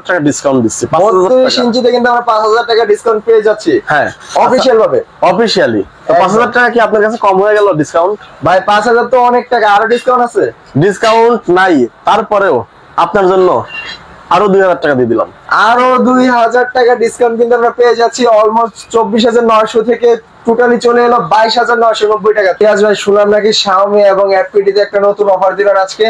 টাকা ডিসকাউন্ট দিচ্ছি। 32 ইঞ্চিতে কিন্তু আমরা 5000 টাকা ডিসকাউন্ট পেয়ে যাচ্ছি। হ্যাঁ, অফিশিয়াল ভাবে, অফিশিয়ালি। তো 5000 টাকা কি আপনার কাছে কম হয়ে গেল ডিসকাউন্ট? ভাই 5000 তো অনেক টাকা, আরো ডিসকাউন্ট আছে? ডিসকাউন্ট নাই, তারপরেও আপনার জন্য আরো 2000 টাকা দিয়ে দিলাম। আরো 2000 টাকা ডিসকাউন্ট কিন্তু আমরা পেয়ে যাচ্ছি। অলমোস্ট 24900 থেকে টোটালি চলে এলো 22990 টাকা। পেঁয়াজ ভাই, শুনলাম নাকি Xiaomi এবং FPD তে একটা নতুন অফার দিবেন আজকে?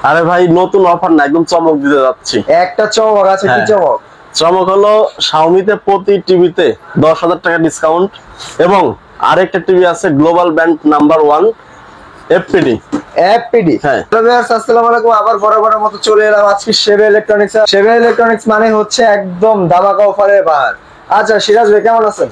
আরে ভাই, নতুন অফার না, একদম চমক দিতে যাচ্ছি। একটা চমক আছে। কি চমক? চমক হলো Xiaomi তে প্রতি টিভিতে 10000 টাকা ডিসকাউন্ট, এবং আরেকটা টিভি আছে গ্লোবাল ব্র্যান্ড নাম্বার 1 FPD। হ্যাঁ, আসসালামু আলাইকুম। আবার বরাবরের মতো চলে এলাম আজকে সেবা ইলেকট্রনিক্স। সেবা ইলেকট্রনিক্স মানে হচ্ছে একদম ধামাকা অফারের বাহার। আচ্ছা সিরাজ ভাই, কেমন আছেন?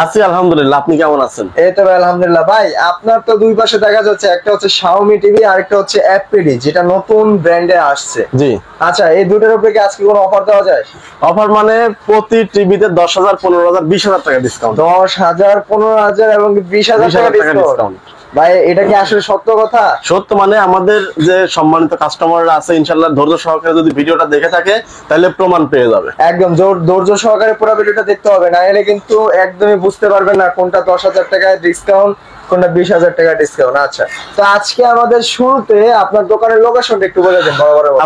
আছি আলহামদুলিল্লাহ, আপনি কেমন আছেন? এই তো ভাই আলহামদুলিল্লাহ। ভাই আপনার তো দুই পাশে দেখা যাচ্ছে, একটা হচ্ছে Xiaomi টিভি আর একটা হচ্ছে FPD, যেটা নতুন ব্র্যান্ডে আসছে। জি। আচ্ছা, এই দুটোর উপরে কি আজকে কোনো অফার দেওয়া যায়? অফার মানে প্রতি টিভিতে 10000, 15000, 20000 টাকা ডিসকাউন্ট। 10000, 15000 এবং 20000 টাকা ডিসকাউন্ট। ভাই এটা কি আসলে সত্য কথা? সত্য, মানে আমাদের যে সম্মানিত কাস্টমাররা আছে, ইনশাআল্লাহ ধৈর্য সহকারে যদি ভিডিওটা দেখে থাকে তাহলে প্রমাণ পেয়ে যাবে। একদম ধৈর্য সহকারে পুরো ভিডিওটা দেখতে হবে, না হলে কিন্তু একদমই বুঝতে পারবেন না কোনটা 10000 টাকা ডিসকাউন্ট, কোনটা 20000 টাকা ডিসকাউন্ট। আচ্ছা, তো আজকে আমাদের শুরুতে আপনার দোকানের লোকেশনটা একটু বলে দেন।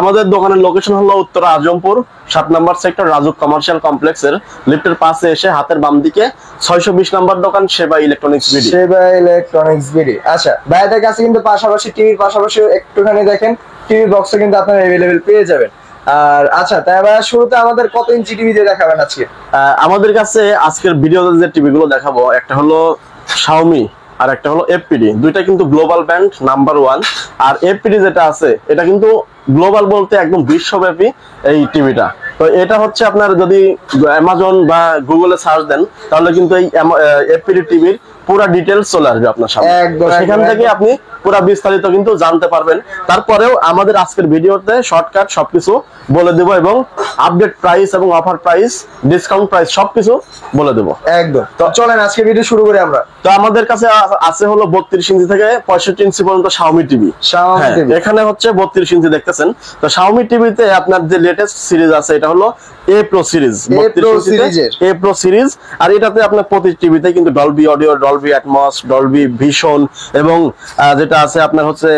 আমাদের দোকানের লোকেশন হলো উত্তর আজমপুর 7 নম্বর সেক্টর, রাজুক কমার্শিয়াল কমপ্লেক্সের লিফটের পাশে এসে হাতের বাম দিকে 620 নম্বর দোকান, সেবা ইলেকট্রনিক্স বিডি। সেবা ইলেকট্রনিক্স বিডি। আচ্ছা, ভাইদের কাছে কিন্তু পাশাপাশি টিভির পাশাপাশি একটুখানি দেখেন, টিভি বক্সে কিন্তু আপনারা अवेलेबल পেয়ে যাবেন। আর আচ্ছা, তাই এবার শুরুতে আমাদের কত ইঞ্চি টিভি দিয়ে দেখাবেন আজকে? আমাদের কাছে আজকের ভিডিওতে যে টিভি গুলো দেখাবো, একটা হলো Xiaomi আর একটা হলো FPD। দুইটা কিন্তু গ্লোবাল ব্র্যান্ড নাম্বার 1। আর FPD যেটা আছে এটা কিন্তু গ্লোবাল বলতে একদম বিশ্বব্যাপী এই টিভিটা। তো এটা হচ্ছে আপনার যদি অ্যামাজন বা গুগলে সার্চ দেন তাহলে কিন্তু এই FPD টিভির পুরো ডিটেইলস চলে আসবে আপনার সামনে। সেখান থেকে আপনি পুরো বিস্তারিত কিন্তু জানতে পারবেন। তারপরেও আমাদের আজকের ভিডিওতে শর্টকাট সবকিছু বলে দেব, এবং আপডেট প্রাইস এবং অফার প্রাইস, ডিসকাউন্ট প্রাইস সবকিছু বলে দেব একদম। তো চলেন আজকে ভিডিও শুরু করি আমরা। তো আমাদের কাছে আছে হলো 32 ইঞ্চি থেকে 65 ইঞ্চি পর্যন্ত Xiaomi টিভি। এখানে হচ্ছে 32 ইঞ্চি দেখতেছেন। তো Xiaomi টিভিতে আপনার যে লেটেস্ট সিরিজ আছে এটা হলো A Pro series, A Pro series. আর এটাতে আপনার প্রতি টিভিতে কিন্তু Dolby audio, Dolby Atmos, Dolby Vision এবং যেটা আছে আপনার হচ্ছে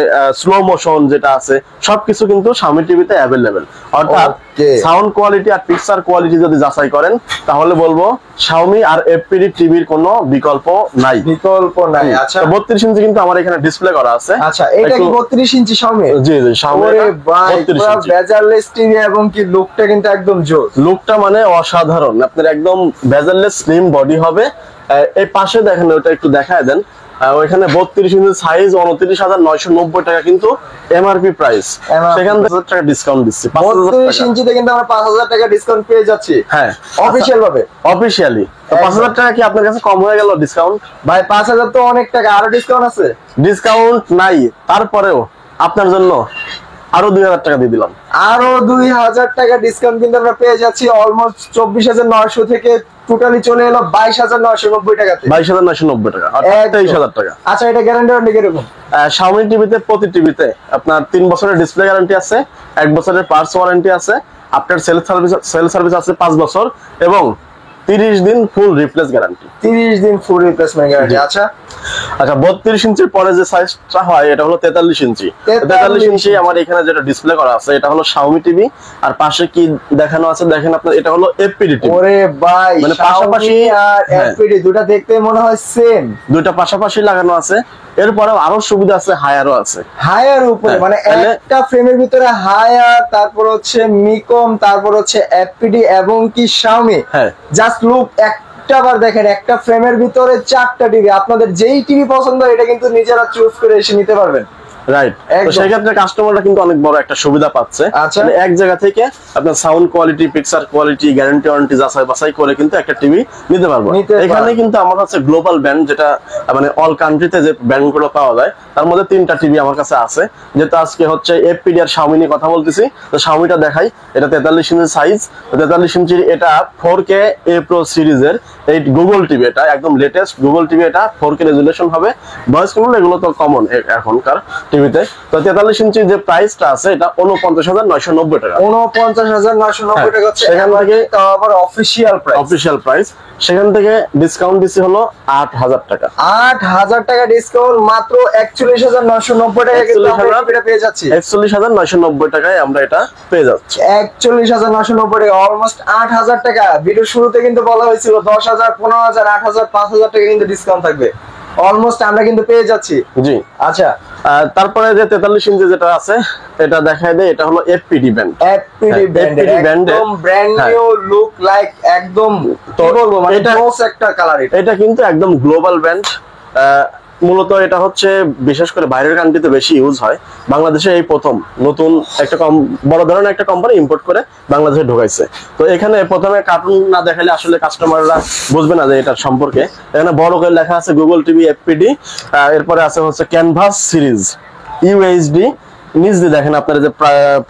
স্লো মোশন যেটা আছে, সবকিছু কিন্তু Xiaomi টিভিতে अवेलेबल। অর্থাৎ সাউন্ড কোয়ালিটি আর পিকচার কোয়ালিটি যদি যাচাই করেন তাহলে বলবো Xiaomi আর FPD টিভির কোনো বিকল্প নাই। আচ্ছা, 32 ইঞ্চি কিন্তু আমার এখানে ডিসপ্লে করা আছে। আচ্ছা, এটা কি 32 ইঞ্চি Xiaomi? জি জি, Xiaomi। ওরে ভাই, পুরো বেজারলেস টিভি, এবং কি লুকটা কিন্তু একদম জোস। লুকটা মানে অসাধারণ, আপনার একদম বেজারলেস স্লিম বডি হবে। এই পাশে দেখেন, ওটা একটু দেখায় দেন। ওইখানে 32 ইঞ্চি সাইজ 29990 টাকা কিন্তু এমআরপি প্রাইস। সেখান থেকে 1000 টাকা ডিসকাউন্ট দিচ্ছি। 32 ইঞ্চিতে কিন্তু আমরা 5000 টাকা ডিসকাউন্ট পেয়ে যাচ্ছি। হ্যাঁ, অফিশিয়াল ভাবে, অফিশিয়ালি। তো 5000 টাকা কি আপনার কাছে কম হয়ে গেল ডিসকাউন্ট? ভাই 5000 তো অনেক টাকা, আরো ডিসকাউন্ট আছে? ডিসকাউন্ট নাই, তারপরেও আপনার জন্য আরো 2000 টাকা দিয়ে দিলাম। আরো 2000 টাকা ডিসকাউন্ট কিন্তু আমরা পেয়ে যাচ্ছি। অলমোস্ট 24900 থেকে টোটালি চলে এলো 22990 টাকাতে। 22990 টাকা, অর্থাৎ 23000 টাকা। আচ্ছা, এটা গ্যারান্টি ওয়ারেন্টি কিরকম? Xiaomi টিভিতে প্রতি টিভিতে আপনার 3 বছরের ডিসপ্লে গ্যারান্টি আছে, 1 বছরের পার্টস ওয়ারেন্টি আছে, আফটার সেল সার্ভিস আছে 5 বছর, এবং 30 দিন ফুল রিপ্লেস গ্যারান্টি। 30 দিন ফুল রিপ্লেসমেন্ট গ্যারান্টি। আচ্ছা আচ্ছা, 32 ইঞ্চির পরে যে সাইজটা হয় এটা হলো 43 ইঞ্চি। 43 ইঞ্চি আমার এখানে যেটা ডিসপ্লে করা আছে এটা হলো Xiaomi টিভি। আর পাশে কি দেখানো আছে দেখেন আপনার, এটা হলো FPD টিভি। ওরে ভাই, মানে পাশাপাশি আর FPD দুটো দেখতে মনে হয় সেম, দুটো পাশাপাশি লাগানো আছে। এরপরেও আরো সুবিধা আছে, হায়ারও আছে। হায়ার উপরে মানে একটা ফ্রেমের ভিতরে হায়ার, তারপর হচ্ছে মিকম, তারপর হচ্ছে FPD এবং কি Xiaomi। জাস্ট লুক, একটা বার দেখেন, একটা ফ্রেমের ভিতরে 4টা টিভি। আপনাদের যেই টিভি পছন্দ এটা কিন্তু নিজেরা চুজ করে এসে নিতে পারবেন। রাইট। তো সেই ক্ষেত্রে কাস্টমাররা কিন্তু অনেক বড় একটা সুবিধা পাচ্ছে। মানে এক জায়গা থেকে আপনার sound quality, picture quality, guarantee warranty যাচাই বাছাই করে কিন্তু একটা টিভি নিতে পারবো। এখানে কিন্তু আমার কাছে গ্লোবাল ব্র্যান্ড, যেটা মানে অল কান্ট্রিতে যে ব্র্যান্ড গুলো পাওয়া যায়, তার মধ্যে 3টা টিভি আমার কাছে আছে। যেটা আজকে হচ্ছে FPD আর Xiaomi নিয়ে কথা বলতেছি। তো Xiaomiটা দেখাই, এটা 43 ইঞ্চি সাইজ, 43 ইঞ্চির। এটা 4K A Pro সিরিজের এই গুগল টিভি, এটা একদম লেটেস্ট গুগল টিভি। এটা 4K রেজুলেশন হবে, ভয়েস কন্ট্রোল এগুলো তো কমন এখনকার। টিভিতে। তো 43 ইঞ্চি যে প্রাইসটা আছে এটা 49,990 টাকা। 49,990 টাকা হচ্ছে সেখান থেকে তাও আবার অফিশিয়াল প্রাইস। সেখান থেকে ডিসকাউন্ট দিছি হলো 8,000 টাকা। 8,000 টাকা ডিসকাউন্ট, মাত্র 41,990 টাকা কিন্তু আমরা এটা পেয়ে যাচ্ছি। 41,990 টাকায় আমরা এটা পেয়ে যাচ্ছি। 41,990 টাকা, অলমোস্ট 8,000 টাকা। ভিডিও শুরুতে কিন্তু বলা হয়েছিল 10,000, 15,000, 8,000, 5,000 টাকা কিন্তু ডিসকাউন্ট থাকবে। অলমোস্ট আমরা কিন্তু পেয়ে যাচ্ছি। জি আচ্ছা, তারপরে যে 43 ইঞ্চি যেটা আছে এটা দেখায় দেয়, এটা হলো এফপিডি ব্যান্ড। এফপিডি ব্যান্ড, একদম ব্র্যান্ড নিউ লুক লাইক, একদম কি বলবো মানে এটা একটা কালার। এটা কিন্তু একদম গ্লোবাল ব্যান্ড। মূলত এটা হচ্ছে বিশেষ করে বাইরের কান্ট্রিতে বেশি ইউজ হয়, বাংলাদেশে এই প্রথম নতুন একটা বড় ধরনের একটা কোম্পানি ইম্পোর্ট করে বাংলাদেশে ঢোকাইছে। তো এখানে প্রথমে কার্টুন না দেখালে আসলে কাস্টমাররা বুঝবে না যে এটার সম্পর্কে। এখানে বড় করে লেখা আছে গুগল টিভি এফপিডি, এরপরে আছে হচ্ছে ক্যানভাস সিরিজ ইউএইচডি। নিজ দিয়ে দেখেন আপনার যে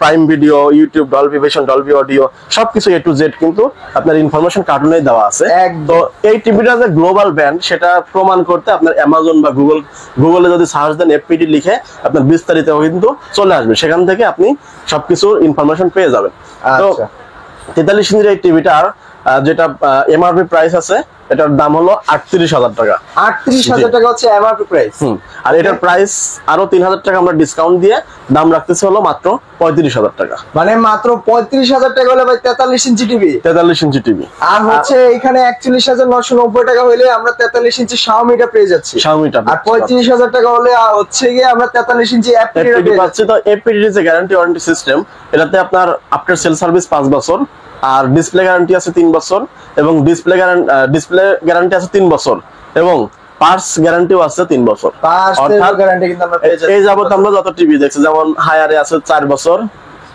prime video, YouTube, Dolby vision, Dolby audio সবকিছু এ টু জেড কিন্তু আপনার ইনফরমেশন কার্টুনেই দেওয়া আছে। তো এই টিভিটা যে গ্লোবাল ব্র্যান্ড সেটা প্রমাণ করতে আপনার অ্যামাজন বা গুগলে যদি সার্চ দেন এফপিডি লিখে আপনার বিস্তারিত কিন্তু চলে আসবে, সেখান থেকে আপনি সবকিছুর ইনফরমেশন পেয়ে যাবেন। তো 43 ইঞ্চির এই টিভিটার যেটা এমআরপি প্রাইস আছে এটার দাম হলো 38,000 টাকা। 38,000 টাকা হচ্ছে এমআরপি প্রাইস। আর এটার প্রাইস আরো 3,000 টাকা আমরা ডিসকাউন্ট দিয়ে দাম রাখতেছি হলো মাত্র 35,000 টাকা। মানে মাত্র 35,000 টাকা হলে ভাই 43 ইঞ্চি টিভি। 43 inch TV. আর হচ্ছে এখানে 41,990 টাকা হলে আমরা 43 ইঞ্চি শাওমিটা পেয়ে যাচ্ছি। শাওমিটা আর 35,000 টাকা হলে হচ্ছে গিয়ে আমরা 43 ইঞ্চি এফপিডি পাচ্ছি। তো এফপিডি যে গ্যারান্টি ওয়ারেন্টি সিস্টেম, এটাতে আপনার আফটার সেল সার্ভিস 5 বছর, আর ডিসপ্লে গ্যারান্টি আছে 3 বছর, এবং ডিসপ্লে গ্যারান্টি আছে 3 বছর, এবং পার্টস গ্যারান্টিও আছে 3 বছর। অর্থাৎ গ্যারান্টি কিন্তু আমরা পেয়ে যাচ্ছি। এই যাবত আমরা যত টিভি দেখছি, যেমন হায়ারে আছে 4 বছর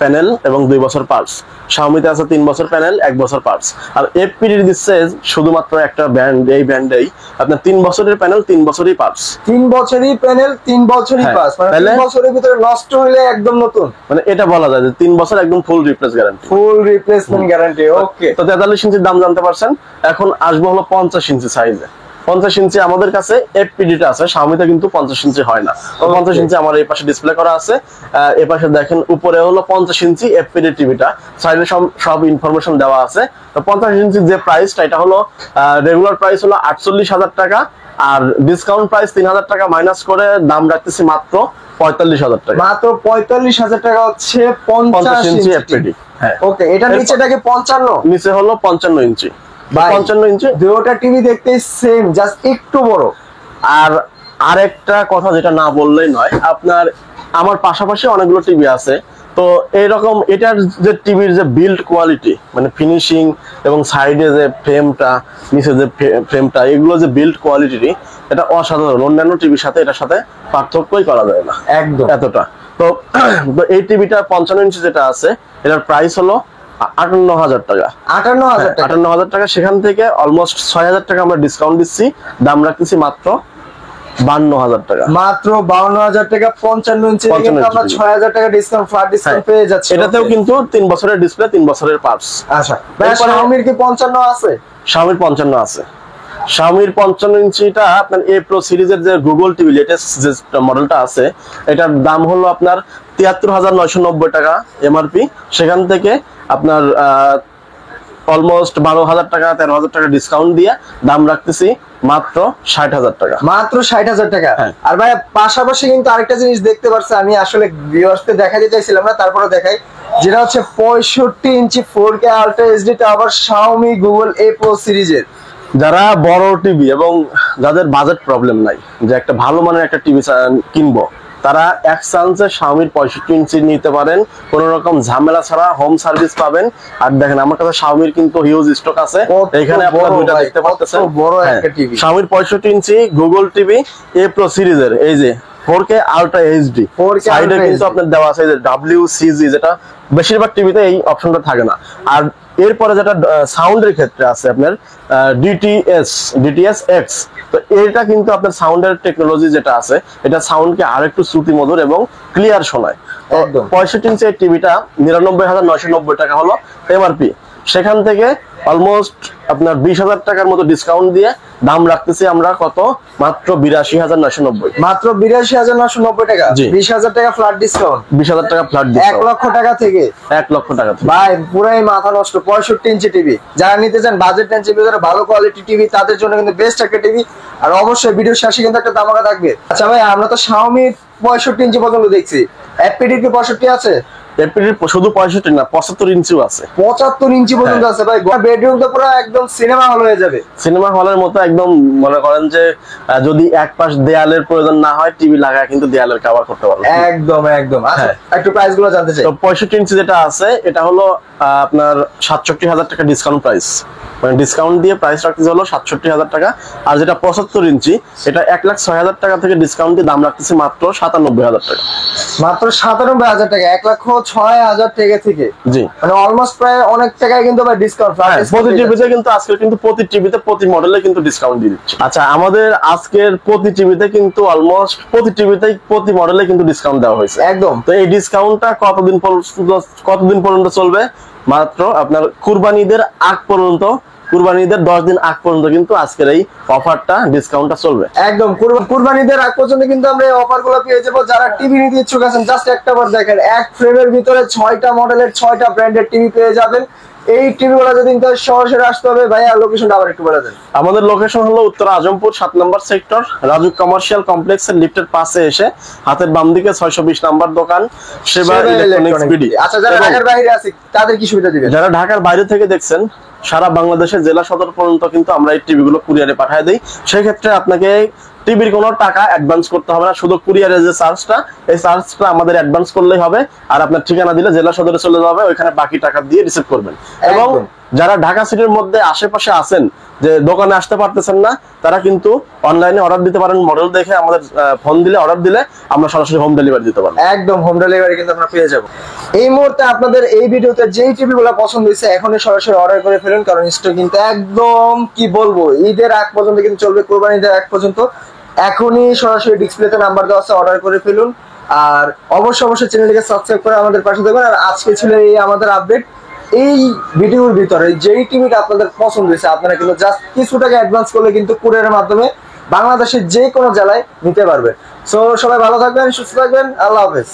প্যানেল এবং 2 বছর পার্টস, শাওমিতে আছে 3 বছর প্যানেল 1 বছর পার্টস, আর এফপিডি দিচ্ছে শুধুমাত্র একটা ব্র্যান্ড, এই ব্র্যান্ডেই আপনার 3 বছরের প্যানেল 3 বছরই পার্টস। 3 বছরই প্যানেল 3 বছরই পার্টস, মানে 3 বছরের ভিতরে নষ্ট হলে একদম নতুন, মানে এটা বলা যায় যে 3 বছর একদম full replace guarantee, full replacement guarantee. Okay, তো 43 ইঞ্চির দাম জানতে পারছেন। এখন আসবো হলো 50 ইঞ্চি সাইজে। 50 ইঞ্চি আমাদের কাছে এফপিডিটা আছে, শাওমিতে কিন্তু 50 ইঞ্চি হয় না। তো 50 ইঞ্চি আমার এই পাশে ডিসপ্লে করা আছে, এই পাশে দেখেন উপরে হলো 50 ইঞ্চি এফপিডি টিভিটা, সাইডে সব ইনফরমেশন দেওয়া আছে। তো 50 ইঞ্চি যে প্রাইসটা এটা হলো রেগুলার প্রাইস হলো 48,000 টাকা, আর ডিসকাউন্ট প্রাইস 3,000 টাকা মাইনাস করে দাম রাখতেছি মাত্র 45,000 টাকা। মাত্র 45,000 টাকা হচ্ছে 50 ইঞ্চি এফপিডি। হ্যাঁ, ওকে, এটা নিচেটাকে 55, নিচে হলো 55 ইঞ্চি। 55 ইঞ্চি দুটোটা টিভি দেখতে সেম, জাস্ট একটু বড়। আর আরেকটা কথা যেটা না বললেই নয়, আপনার আমার পাশাপাশি অনেকগুলো টিভি আছে। তো এইরকম এটার যে টিভির যে বিল্ড কোয়ালিটি, মানে ফিনিশিং এবং সাইডে যে ফ্রেমটা, নিচে যে ফ্রেমটা, এগুলো যে বিল্ড কোয়ালিটি এটা অসাধারণ। অন্যান্য টিভির সাথে এটার সাথে পার্থক্যই করা যায় না একদম এতটা। তো এই টিভিটা 55 ইঞ্চি যেটা আছে এটার প্রাইস হলো 58,000 টাকা। 58,000 টাকা। সেখান থেকে অলমোস্ট 6,000 টাকা আমরা ডিসকাউন্ট দিচ্ছি, দাম রাখতেছি মাত্র 52,000 টাকা। মাত্র 52,000 টাকা 55 ইঞ্চি কিন্তু আমরা 6,000 টাকা ডিসকাউন্ট, ফ্ল্যাট ডিসকাউন্ট পেয়ে যাচ্ছি। এটাতেও কিন্তু 3 বছরের ডিসপ্লে 3 বছরের পার্টস। আচ্ছা, শাওমির কি 55 আছে? শাওমির 55 আছে। শাওমির 55 ইঞ্চিটা আপনার এ প্রো সিরিজের যে গুগল টিভি লেটেস্ট যে মডেলটা আছে এটার দাম হলো আপনার 73,990 টাকা এমআরপি। সেখান থেকে আপনার অলমোস্ট 12,000 টাকা 13,000 টাকা ডিসকাউন্ট দিয়ে দাম রাখতেছি মাত্র 60,000 টাকা। মাত্র 60,000 টাকা। আর ভাই পাশাপাশি কিন্তু আরেকটা জিনিস দেখতে পারছে, আমি আসলে ভিউয়ার্সকে দেখাতে চাইছিলাম না, তারপরে দেখাই, যেটা হচ্ছে 65 ইঞ্চি 4K ultra HD tower Xiaomi Google এ প্রো সিরিজের। যারা বড় টিভি এবং যাদের বাজেট প্রবলেম নাই, যে একটা ভালো মানের একটা টিভি কিনবো, তারা এক চান্সে শাওমির 65 ইঞ্চি নিতে পারেন, কোন রকম ঝামেলা ছাড়া হোম সার্ভিস পাবেন। আর দেখেন আমার কাছে শাওমির কিন্তু হিউজ স্টক আছে, এখানে আপনারা দুইটা দেখতে পাচ্ছেন, বড় একটা টিভি শাওমির 65 inch Google TV A pro সিরিজের, এই যে 4K আলট্রা এইচডি, সাইডে কিন্তু আপনার দেওয়া আছে যে WCG, যেটা বেশিরভাগ টিভিতে এই অপশনটা থাকে না। আর এরপরে যেটা সাউন্ডের ক্ষেত্রে আছে আপনার DTS X, তো এটা কিন্তু আপনার সাউন্ডের টেকনোলজি যেটা আছে এটা সাউন্ডকে আরেকটু শ্রুতি মধুর এবং ক্লিয়ার শোনায়। 65 ইঞ্চি টিভিটা 99,990 টাকা হলো এমআরপি। সেখান থেকে অলমোস্ট আপনার 20,000 টাকার মতো ডিসকাউন্ট দিয়ে দাম রাখতেছি আমরা কত, মাত্র 82,990। মাত্র 82,990 টাকা, জি। 20,000 টাকা ফ্ল্যাট ডিসকাউন্ট, 20,000 টাকা ফ্ল্যাট 1 ডিসকাউন্ট, লক্ষ টাকা থেকে। 1 লক্ষ টাকা থেকে। ভাই পুরাই মাথা নষ্ট। 65 ইঞ্চি টিভি যারা নিতে চান, বাজেট রেঞ্জের ভিতরে ভালো কোয়ালিটি টিভি, তাদের জন্য কিন্তু বেস্ট একটা টিভি। আর অবশ্যই ভিডিও শেষে কিন্তু একটা ধামাকা থাকবে। আচ্ছা ভাই, আমরা তো Xiaomi 65 ইঞ্চি পর্যন্ত দেখছি, FPD কি 65 আছে? এপিডির শুধু 65 না, 75 ইঞ্চিও আছে। 75 ইঞ্চি পর্যন্ত আছে ভাই। বেডরুম তো পুরো একদম সিনেমা হল হয়ে যাবে। সিনেমা হলের মতো একদম, মনে করেন যে যদি এক পাশ দেয়ালের প্রয়োজন না হয়, টিভি লাগায় কিন্তু দেয়ালের কভার করতে পারবে। একদম একদম। আচ্ছা হ্যাঁ। একটু প্রাইস গুলো জানতে চাই। তো 65 ইঞ্চি যেটা আছে এটা হলো আপনার 67,000 টাকা ডিসকাউন্ট প্রাইস, মানে ডিসকাউন্ট দিয়ে প্রাইস রাখতেছে হলো 67,000 টাকা। আর যেটা 75 ইঞ্চি এটা 1,06,000 টাকা থেকে ডিসকাউন্ট দিয়ে দাম রাখতেছে মাত্র 97,000 টাকা। মাত্র 97,000 টাকা, 1,06,000 টাকা থেকে। জি, মানে অলমোস্ট প্রায় অনেক টাকায় কিন্তু ভাই ডিসকাউন্ট। প্রতি টিভিতে কিন্তু আজকে কিন্তু প্রতি টিভিতে প্রতি মডেলে কিন্তু ডিসকাউন্ট দিয়ে দিচ্ছে। আচ্ছা, আমাদের আজকের প্রতি টিভিতে কিন্তু অলমোস্ট প্রতি টিভিতে প্রতি মডেলে কিন্তু ডিসকাউন্ট দেওয়া হয়েছে একদম। তো এই ডিসকাউন্টটা কতদিন পর্যন্ত চলবে? মাত্র আপনার কুরবানি ঈদের আগ পর্যন্ত, কুরবানি ঈদের 10 দিন আগ পর্যন্ত কিন্তু আজকের এই অফারটা, ডিসকাউন্টটা চলবে। একদম কুরবানিদের আগ পর্যন্ত কিন্তু আমরা এই অফার গুলো পেয়ে যাবো। যারা টিভি নিতে ইচ্ছুক আছেন, জাস্ট একটা বার দেখেন, এক ফ্রেমের ভিতরে 6টা মডেলের 6টা ব্র্যান্ডের টিভি পেয়ে যাবেন। এই টিভি গুলো যদি সরাসরি আসতে হবে, ভাইয়া লোকেশনটা আবার একটু বলে দেন। আমাদের লোকেশন হলো উত্তর আজমপুর 7 নম্বর সেক্টর, রাজুক কমার্শিয়াল কমপ্লেক্সের লিফটের পাশে এসে হাতের বাম দিকে 620 নাম্বার দোকান, সেবা ইলেকট্রনিক্স বিডি। আচ্ছা, যারা ঢাকার বাইরে আছে তাদের কি সুবিধা দিবেন? যারা ঢাকার বাইরে থেকে দেখছেন, সারা বাংলাদেশের জেলা সদর পর্যন্ত কিন্তু আমরা এই টিভি গুলো কুরিয়ারে পাঠিয়ে দিই। সেই ক্ষেত্রে আপনাকে টিভির কোনো টাকা অ্যাডভান্স করতে হবে না, শুধু কুরিয়ারের যে চার্জটা, এই চার্জটা আমাদের অ্যাডভান্স করলেই হবে। আর আপনার ঠিকানা দিলে জেলা সদরে চলে যাবে, ওইখানে বাকি টাকা দিয়ে রিসিভ করবেন। এবং যারা ঢাকা সিটির মধ্যে আশেপাশে আছেন, যে দোকানে আসতে পারতেছেন না, তারা কিন্তু অনলাইনে অর্ডার দিতে পারেন। মডেল দেখে আমাদের ফোন দিলে, অর্ডার দিলে আমরা সরাসরি হোম ডেলিভারি দিতে পারবো। একদম হোম ডেলিভারি কিন্তু আমরা পেয়ে যাবো। এই মুহূর্তে আপনাদের এই ভিডিওতে যেই টিভি গুলো পছন্দ হয়েছে, এখনই সরাসরি অর্ডার করে ফেলুন, কারণ স্টক কিন্তু একদম কি বলবো, ঈদের আগ পর্যন্ত কিন্তু চলবে, কোরবানি ঈদের আগ পর্যন্ত। এখনই সরাসরি ডিসপ্লেতে নাম্বার দেওয়া আছে, অর্ডার করে ফেলুন। আর অবশ্যই চ্যানেলটিকে সাবস্ক্রাইব করে আমাদের পাশে থাকবেন। আর আজকে ছিল এই আমাদের আপডেট। এই ভিডিওর ভিতরে যেই টিভিটা আপনাদের পছন্দ হয়েছে, আপনারা কিন্তু জাস্ট কিছু টাকা অ্যাডভান্স করলে কিন্তু কুরিয়ারের মাধ্যমে বাংলাদেশের যে কোনো জেলায় নিতে পারবেন। সো সবাই ভালো থাকবেন, সুস্থ থাকবেন, আল্লাহ হাফেজ।